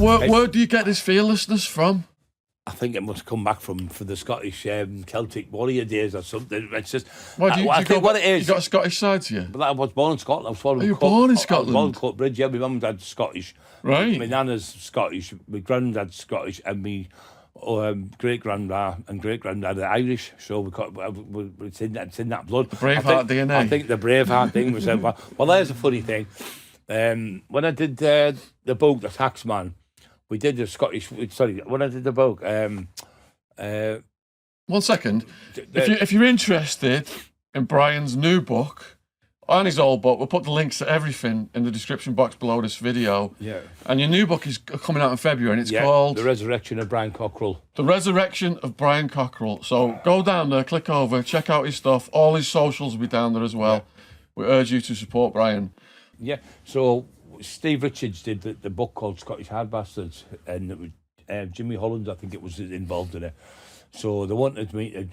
Where do you get this fearlessness from? I think it must come back from the Scottish Celtic warrior days or something. It's just. I think what it is. You got a Scottish side to you? But I was born in Scotland. I was born in Scotland? I was born in Cockerill. Yeah, my mum and dad's Scottish. Right. My nana's Scottish. My granddad's Scottish, and me. Great granddad and great granddad are Irish, so it's in that blood. The Braveheart DNA. I think the Braveheart thing was. Well, there's a funny thing. When I did the book, The Taxman, we did the Scottish. Sorry, when I did the book. 1 second. If you're interested in Brian's new book and his old book, we'll put the links to everything in the description box below this video. Yeah. And your new book is coming out in February, and it's called The Resurrection of Brian Cockerill. The Resurrection of Brian Cockerill. So go down there, click over, check out his stuff. All his socials will be down there as well. Yeah. We urge you to support Brian. Yeah. So Steve Richards did the book called Scottish Hard Bastards, and it was Jimmy Holland, I think it was involved in it. So they wanted me to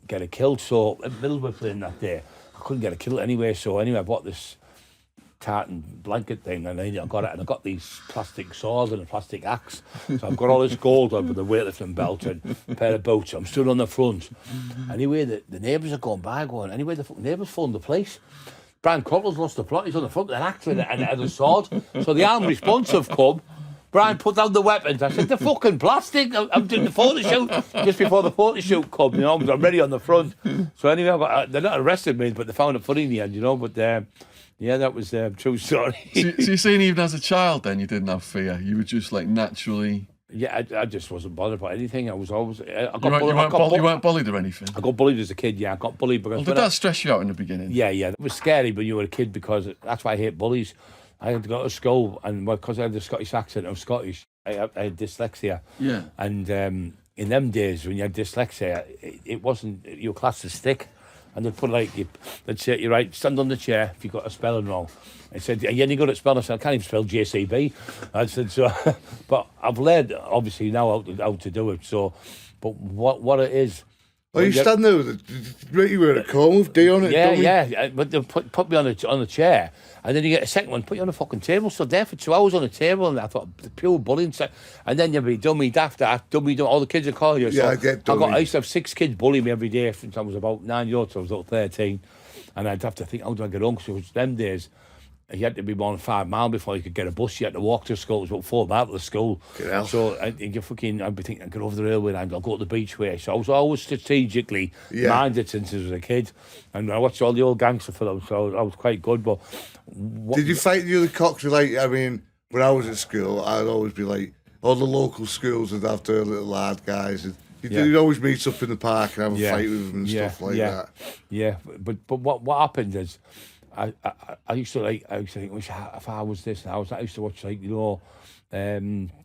get a kilt. So at Middlesbrough playing that day, I couldn't get a kilt anyway. So anyway, I bought this tartan blanket thing, and I got it, and I got these plastic saws and a plastic axe. So I've got all this gold on with a weightlifting belt and a pair of boots. I'm stood on the front. Anyway, the neighbours are going by, anyway, the neighbours phoned the police. Brian Cockerill's lost the plot. He's on the front with an axe and a sword. So the armed response have come. Brian put down the weapons. I said, "The fucking plastic." I'm doing the photo shoot just before the photo shoot come. I'm ready on the front. So anyway, they're not arrested me, but they found it funny in the end, But yeah, that was a true story. So you're saying even as a child, then you didn't have fear. You were just like naturally. Yeah, I just wasn't bothered about anything. I was always. You weren't bullied or anything. I got bullied as a kid. Yeah, I got bullied because. Well, did that stress you out in the beginning? Yeah. It was scary when you were a kid because that's why I hate bullies. I had to go to school, and because I had the Scottish accent, I was Scottish. I had dyslexia. Yeah. And in them days, when you had dyslexia, it wasn't your class to stick. And they'd put they'd say, "You're right, stand on the chair if you got a spelling wrong." I said, "Are you any good at spelling?" I said, "I can't even spell JCB." I said, "So," but I've learned obviously now how to do it. So, but what it is. Well, you stand there with you were at a comb with D on it. Yeah. But they put me on the chair, and then you get a second one, put you on a fucking table. So there for 2 hours on a table, and I thought the pure bullying. And then you'd be dummy, daft, dummy. All the kids would call you. Yeah, so I get dummy. I used to have 6 kids bullying me every day since I was about 9 years old. So I was about 13, and I'd have to think, how do I get home? Because it was them days. You had to be more than 5 miles before you could get a bus. You had to walk to school. It was about 4 miles to the school. So I'd be thinking, I'd go over the railway line, I'll go to the beach way. So I was always strategically minded since I was a kid. And I watched all the old gangster films, so I was quite good. But did you fight the other cocks? I mean, when I was at school, I'd always be like, all the local schools would have their little lad guys. And you'd always meet up in the park and have a fight with them and stuff like that. Yeah, but what happened is, I used to think, if I was this, I used to watch the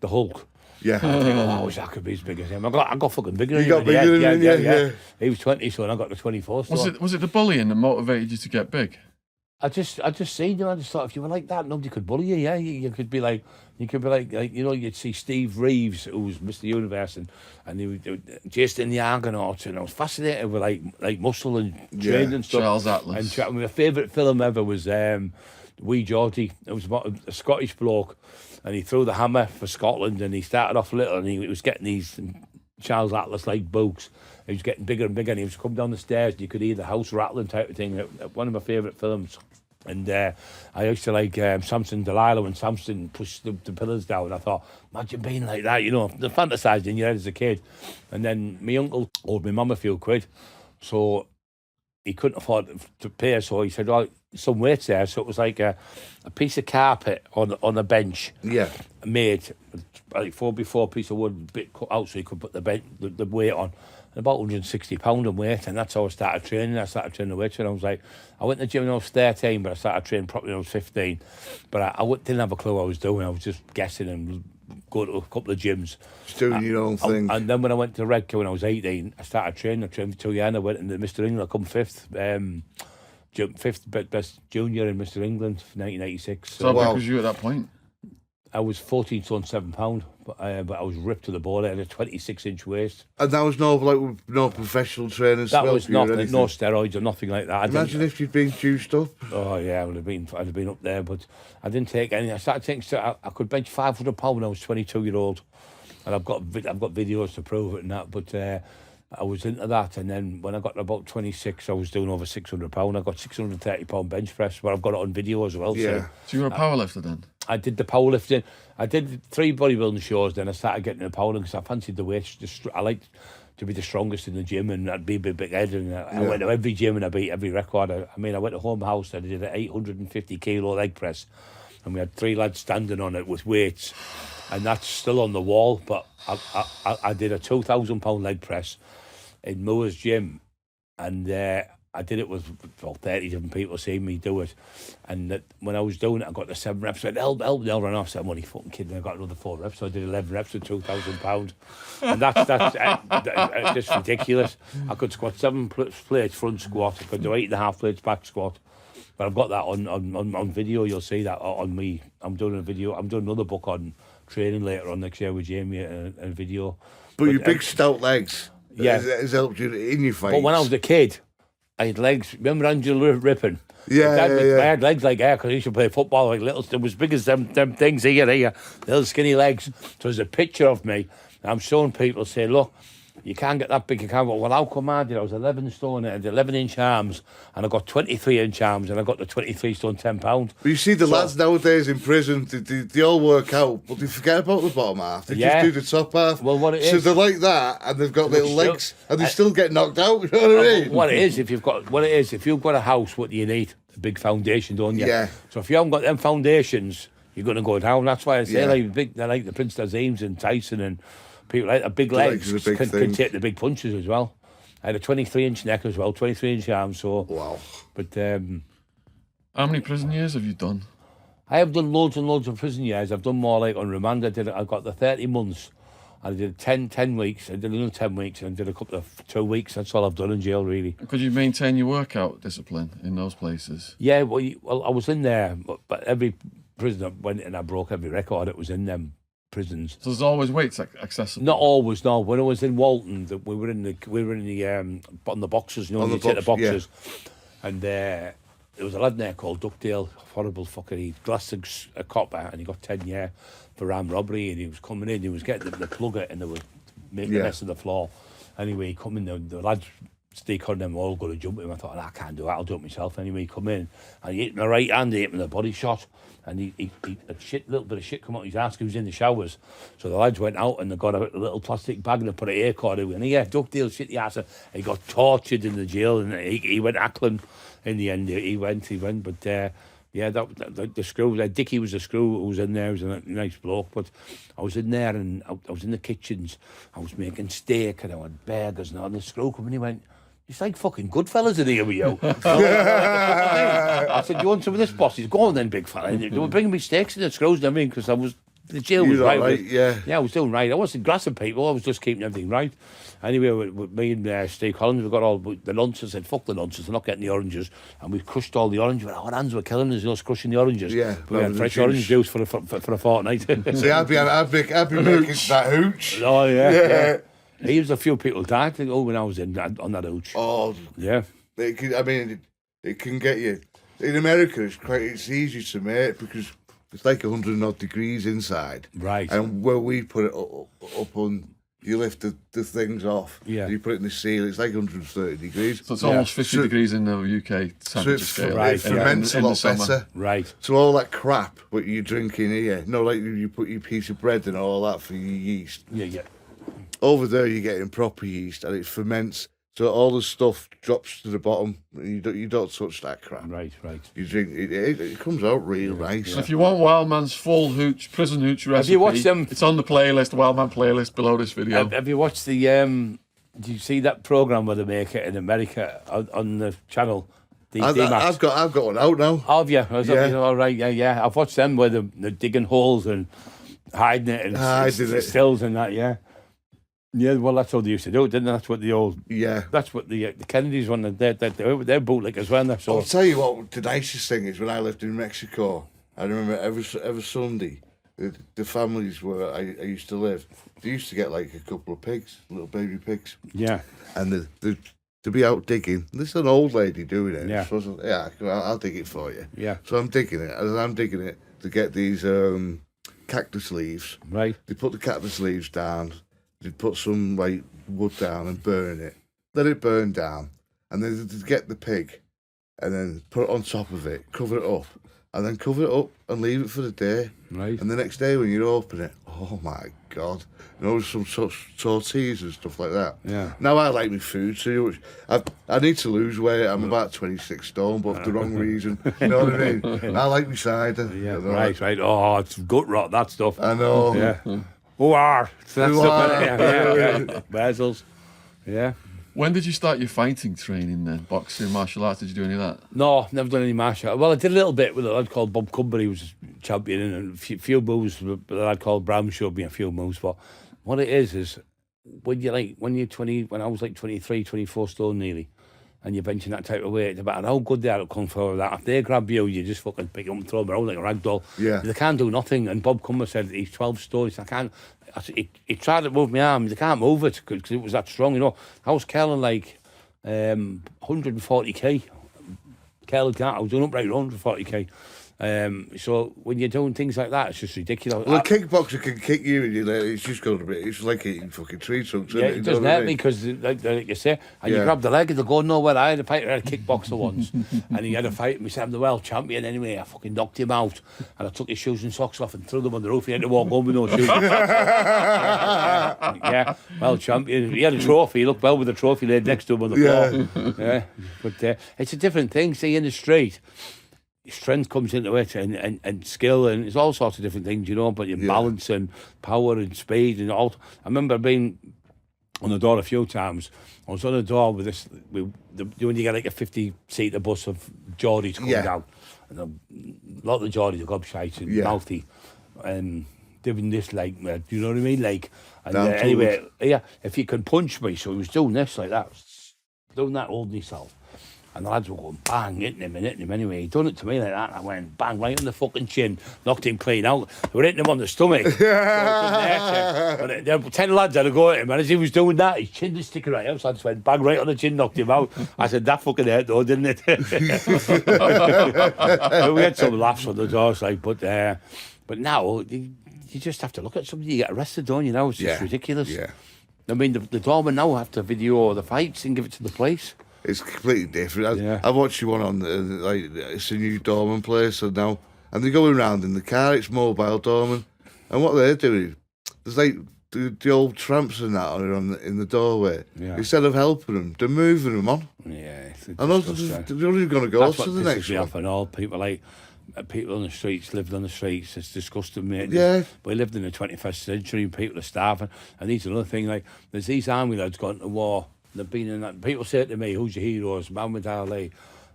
Hulk. Yeah. I think, I wish I could be as big as him. I got fucking bigger. You got bigger than him, yeah. He was 20, so I got to 24. So. Was it the bullying that motivated you to get big? I just seen you. I just thought if you were like that, nobody could bully you. Yeah, you could be like you'd see Steve Reeves, who was Mr. Universe, and he would just in the Argonauts, and I was fascinated with like muscle and training and stuff. Charles Atlas. And my favourite film ever was Wee Geordie. It was about a Scottish bloke, and he threw the hammer for Scotland, and he started off little, and he was getting these Charles Atlas like books. He was getting bigger and bigger, and he was coming down the stairs, and you could hear the house rattling type of thing. One of my favourite films. And I used to like Samson Delilah when Samson pushed the pillars down. I thought, imagine being like that, the fantasised in your head as a kid. And then my uncle owed my mum a few quid, so he couldn't afford to pay, so he said, "Oh, some weights there." So it was like a piece of carpet on a bench, made like 4x4 piece of wood, bit cut out so you could put the weight on. About £160 in weight, and that's how I started training. I started training the weights when I went to the gym when I was 13, but I started training properly when I was 15. But I didn't have a clue what I was doing. I was just guessing and going to a couple of gyms. Just doing your own thing. And then when I went to Redcar when I was 18, I started training. I trained for 2 years, and I went into Mr. England. I come fifth best junior in Mr. England for 1986. So how big was you at that point? I was 14 stone 7 pound, but I was ripped to the bone. I had a 26-inch waist. And that was no professional training. That was nothing, no steroids or nothing like that. Imagine if you'd been juiced up. Oh yeah, I'd have been up there, but I didn't take any. I started taking. I could bench 500 pound when I was 22-year-old, and I've got videos to prove it and that. But I was into that, and then when I got to about 26, I was doing over 600 pound. I got 630 pound bench press, but I've got it on video as well. Yeah. So you were a powerlifter then? I did the powerlifting. I did 3 bodybuilding shows. Then I started getting into powerlifting because I fancied the weight. I liked to be the strongest in the gym, and I'd be a big head. And I went to every gym and I beat every record. I went to Home House and I did an 850 kilo leg press, and we had 3 lads standing on it with weights, and that's still on the wall. But I did a 2,000 pound leg press in Moore's gym, and I did it with about 30 different people seeing me do it. And when I was doing it, I got the 7 reps. I said, help, they all ran off. I said, I'm only fucking kidding. I got another 4 reps. So I did 11 reps with 2,000 pounds. And that's just ridiculous. I could squat 7 plates front squat. I could do 8.5 plates back squat. But I've got that on video. You'll see that on me. I'm doing a video. I'm doing another book on training later on next year with Jamie, a video. But your big stout legs has helped you in your fights. But when I was a kid, I had legs. Remember Angela Rippon? Yeah. I had legs like that because I used to play football like little. It was big as them things here, little skinny legs. So there's a picture of me. And I'm showing people, say, look, you can't get that big. You can't. Well, how come I did? I was 11 stone. I had 11-inch arms, and I got 23-inch arms, and I got the 23 stone 10 pound. But you see the lads nowadays in prison, they all work out, but they forget about the bottom half. They just do the top half. Well, what it is, so they're like that, and they've got little legs, and they still get knocked out. You know what I mean? What it is, if you've got a house, what do you need? A big foundation, don't you? Yeah. So if you haven't got them foundations, you're going to go down. That's why I say they like the Prince Nazeems and Tyson and people like the big legs can take the big punches as well. I had a 23-inch neck as well, 23-inch arms. So wow. But how many prison years have you done? I have done loads and loads of prison years. I've done more like on remand. I got the 30 months. I did 10 weeks. I did another 10 weeks and did a couple of 2 weeks. That's all I've done in jail, really. Could you maintain your workout discipline in those places? Yeah, well, I was in there, but every prison I went in, I broke every record. It was in them prisons. So there's always weights accessible. Not always, no. When I was in Walton, we were in the on the boxes, you know, you take the boxes, and there was a lad there called Duckdale, horrible fucker. He glassed a copper and he got 10 years for armed robbery, and he was coming in, he was getting the plugger, and they were making a mess of the floor. Anyway, he come in, the lads, Steve on them all going to jump him. I thought, I can't do that, I'll do it myself. Anyway, he come in, and he hit my right hand, he hit me the body shot, and he a little bit of shit come out his ass. He was in the showers. So the lads went out and they got a little plastic bag and they put an air cord in. And Duckdale shit the ass. And he got tortured in the jail, and he went hackling in the end. He went, but the screw, Dickie was the screw who was in there. He was a nice bloke, but I was in there and I was in the kitchens. I was making steak and I had burgers and all. And the screw come and he went, it's like fucking Goodfellas in here with you. I said, you want some of this, boss? He's going then, big fella. They were bringing me steaks and the screws and everything because the jail was right. Yeah, I was doing right. I wasn't grassing people. I was just keeping everything right. Anyway, with me and Steve Collins, we got all the nonsense. Said, fuck the nonsense, they're not getting the oranges. And we crushed all the oranges. Our hands were killing us, crushing the oranges. Yeah. We had fresh orange juice for a fortnight. See, I'd be making that hooch. Oh, yeah. He was a few people died when I was on that hooch. Oh, yeah. It can get you. In America, it's easy to make because it's like 100 odd degrees inside. Right. And where we put it up on, you lift the things off. Yeah. You put it in the seal. It's like 130 degrees. So it's almost 50 degrees in the UK temperature scale. It ferments a lot better. Right. So all that crap what you drink in here, like you put your piece of bread and all that for your yeast. Yeah. Over there, you're getting proper yeast, and it ferments, so all the stuff drops to the bottom. You don't touch that crap. Right. You drink it comes out real nice. Yeah. If you want Wildman's full prison hooch recipe, have you watched them? It's on the playlist, Wildman playlist below this video. Have you watched the? Did you see that program where they make it in America on the channel? I've got one out now. Have you? All right. Yeah. I've watched them where they're digging holes and hiding it and stills and that. Yeah. Yeah, well, that's how they used to do it, didn't they? That's what the old... Yeah. That's what the Kennedys wanted. They're bootlickers, weren't they? So I'll tell you what the nicest thing is, when I lived in Mexico, I remember every Sunday, the families where I used to live, they used to get like a couple of pigs, little baby pigs. Yeah. And to be out digging. This is an old lady doing it. Yeah. Yeah, I'll dig it for you. Yeah. So I'm digging it. As I'm digging it, to get these cactus leaves. Right. They put the cactus leaves down. They put some like wood down and burn it. Let it burn down, and then they get the pig, and then put it on top of it, cover it up, and then cover it up and leave it for the day. Right. And the next day when you open it, oh my God, some tortillas and stuff like that. Yeah. Now I like my food too much. I need to lose weight. I'm about 26 stone, but for the wrong reason. You know what I mean? I like my cider. Yeah. You know? Right. Oh, it's gut rot, that stuff. I know. Yeah. Ooh-ar. That Ooh-ar. stuff. Yeah. Bezels. Yeah. When did you start your fighting training then? Boxing, martial arts, did you do any of that? No, never done any martial arts. Well, I did a little bit with a lad called Bob Cumber. He was a champion, and a few moves with a lad called Brown showed me a few moves. But what it is when you're 20, when I was like 23, 24 stone nearly, and you're benching that type of weight, it's about how good they are at kung fu with that. If they grab you, you just fucking pick them up and throw them around like a rag doll. Yeah. They can't do nothing. And Bob Cumber said he's 12 stone. He said, I can't. He tried to move my arm. They can't move it because it was that strong, you know. I was curling like 140k. Curling can't. I was doing upright 140k. So when you're doing things like that, it's just ridiculous. Well, a kickboxer can kick you, and it's just going to be. It's like eating fucking tree trunks. Yeah, Isn't it doesn't hurt me because, like you say, and you Yeah. grab the leg and they go nowhere. I had a fighter, I had a kickboxer once, and he had a fight with me, I'm the world champion anyway. I fucking knocked him out, and I took his shoes and socks off and threw them on the roof. He had to walk home with no shoes. Yeah, world champion. He had a trophy. He looked well with the trophy laid next to him on the floor. Yeah, but it's a different thing. See, in the street, strength comes into it and skill, and it's all sorts of different things, you know, but your balance and power and speed and all. I remember being on the door a few times. I was on the door with this, when you get like a 50-seater bus of Geordies coming down, and a lot of the Geordies are gobshites and mouthy, and doing this like, do you know what I mean? Like, and anyway, if you can punch me, so he was doing this like that, doing that holding himself. And the lads were going bang, hitting him anyway. He done it to me like that, and I went bang right on the fucking chin, knocked him clean out. They were hitting him on the stomach. But there were 10 lads had to go at him, and as he was doing that, his chin was sticking right out, so I just went bang right on the chin, knocked him out. I said, that fucking hurt though, didn't it? But we had some laughs on the doors, like, but now, you just have to look at somebody, you get arrested, don't you, now? It's just ridiculous. Yeah. I mean, the doorman now have to video the fights and give it to the police. It's completely different. I watched you one on like it's a new doorman place and they're going around in the car. It's mobile doorman, and what they're doing, there's like the old tramps and that are in the doorway. Yeah. Instead of helping them, they're moving them on. Yeah, and they're not even going to go to the next one. And all people on the streets, lived on the streets. It's disgusting, mate. Yeah. We lived in the 21st century and people are starving. And these another thing, like, there's these army lads gone to war. They've been in that. People say to me, who's your heroes? Muhammad Ali,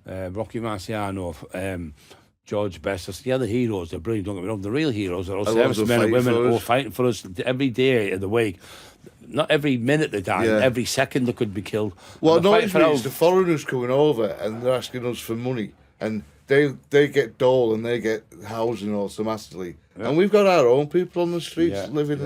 Rocky Marciano, George Best. I said, yeah, the heroes, they're brilliant, don't get me wrong. The real heroes are all servicemen and women who are fighting for us every day of the week. Not every minute they die, every second they could be killed. Well, no, it's the foreigners coming over and they're asking us for money. And they get dole and they get housing automatically. Yeah. And we've got our own people on the streets living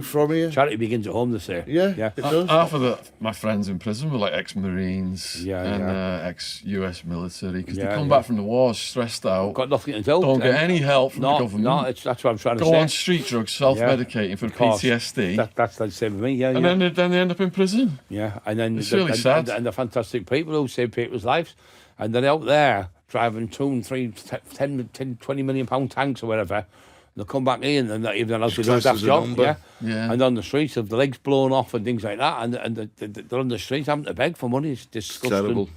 from here. Charity begins at home, they say. Yeah. It does. Half of my friends in prison were like ex-Marines and ex-US military because they come back from the wars stressed out. Got nothing to do. Don't get any help from the government. No, that's what I'm trying to say. Go on street drugs, self-medicating for PTSD. That's the same with me, And then they end up in prison. Yeah, and then it's really sad. And the fantastic people who save people's lives, and they're out there driving 2, 3, 10, 20 million pound tanks or whatever. They'll come back in and not even allowed to do that job. Yeah. And on the streets, have the legs blown off and things like that, and they're on the streets having to beg for money. It's disgusting. Terrible.